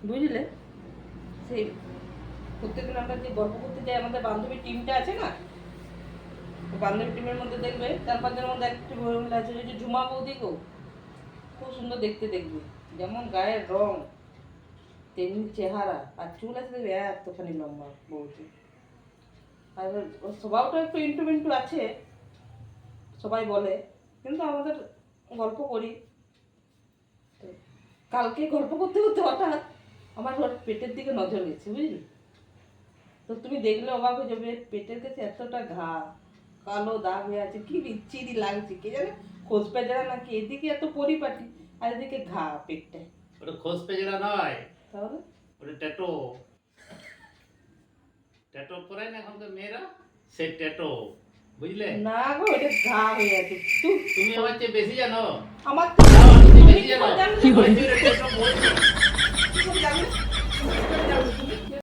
বুঝলে? সেই প্রত্যেকদিন আমরা যে গল্প করতে যাই আমাদের বান্ধবী টিমটা আছে না, বান্ধবী টিমের মধ্যে দেখবে 4-5 জনের মধ্যে একটি মহিলা আছে যে ঝুমা বৌদি গো, খুব সুন্দর দেখতে দেখবে, যেমন গায়ের রং তেমনি চেহারা, আর চুল আছে দেখবে এতখানি লম্বা বৌদি। আর ওর স্বভাবটা একটু ইন্টু মিন্টু আছে সবাই বলে, কিন্তু আমাদের গল্প করি। তো কালকে গল্প করতে করতে হঠাৎ আমার ওর পেটের দিকে নজর গেছে, বুঝলি? তো তুমি দেখলে অবাক হয়ে যাবে, পেটের কাছে এতটা ঘা, কালো দাগ হয়ে আছে, কি বিচ্ছিরি লাগছে কে জানে, খোঁজ পেজরা নাকি, এদিকে এত পরিপাটি আর এদিকে ঘা পেটটায়। ওটা খোঁজ পেজরা নয়, তাহলে ওটা ট্যাটু। ট্যাটু পরায় না এখনকার মেয়েরা, সেই ট্যাটু, বুঝলে? না গো, এটা ঘা হয়ে আছে। তুমি আমার চেয়ে বেশি জানো। আমার আমার চেয়ে তুমি বেশি কি জানো। করে জানলে? আমি যে ট্যাটু বলছি। কি করে জানলে?